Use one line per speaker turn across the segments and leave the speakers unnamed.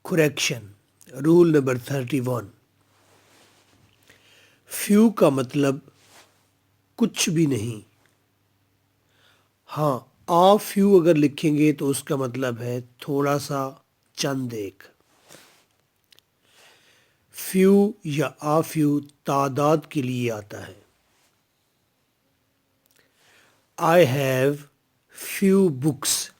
Correction rule number 31। Few का मतलब कुछ भी नहीं। हाँ, आ फ्यू अगर लिखेंगे तो उसका मतलब है थोड़ा सा, चंद एक। फ्यू या आ फ्यू तादाद के लिए आता है। I have few books.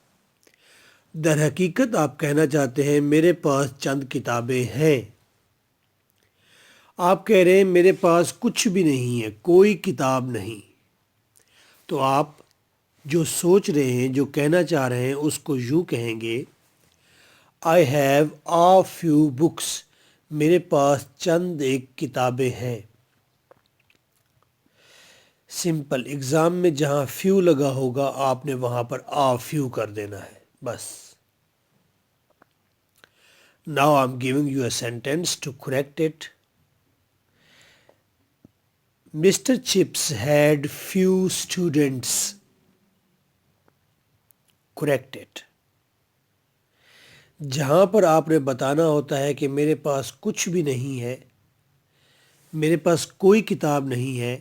दर हकीकत आप कहना चाहते हैं मेरे पास चंद किताबें हैं। आप कह रहे हैं मेरे पास कुछ भी नहीं है, कोई किताब नहीं। तो आप जो सोच रहे हैं, जो कहना चाह रहे हैं, उसको यूँ कहेंगे, I have uh few books. मेरे पास चंद एक किताबें हैं। सिंपल। एग्ज़ाम में जहाँ फ्यू लगा होगा आपने वहाँ पर आ फ्यू कर देना है, बस। Now I'm giving you a sentence to correct it. Mr. Chips had few students. Correct it. जहाँ पर आपने बताना होता है कि मेरे पास कुछ भी नहीं है, मेरे पास कोई किताब नहीं है,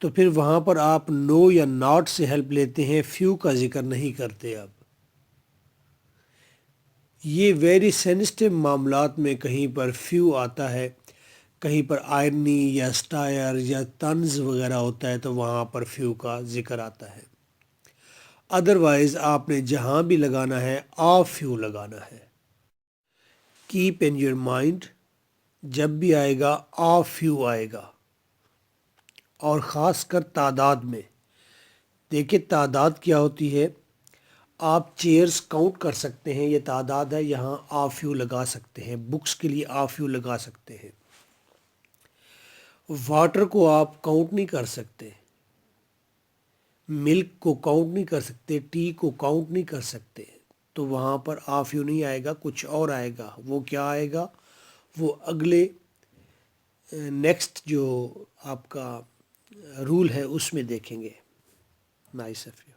तो फिर वहाँ पर आप नो या नॉट से हेल्प लेते हैं, फ्यू का जिक्र नहीं करते। अब ये वेरी सेंसिटिव मामलात में कहीं पर फ्यू आता है, कहीं पर आयरनी या स्टायर या तंज वगैरह होता है तो वहाँ पर फ्यू का जिक्र आता है। अदरवाइज़ आपने जहाँ भी लगाना है आ फ्यू लगाना है। कीप इन योर माइंड, जब भी आएगा आ फ्यू आएगा, और ख़ास कर तादाद में। देखिए तादाद क्या होती है, आप चेयर्स काउंट कर सकते हैं, ये तादाद है, यहाँ आ फ्यू लगा सकते हैं। बुक्स के लिए आ फ्यू लगा सकते हैं। वाटर को आप काउंट नहीं कर सकते, मिल्क को काउंट नहीं कर सकते, टी को काउंट नहीं कर सकते, तो वहाँ पर आ फ्यू नहीं आएगा, कुछ और आएगा। वो क्या आएगा, वो अगले नेक्स्ट जो आपका रूल है उसमें देखेंगे। Nice of you.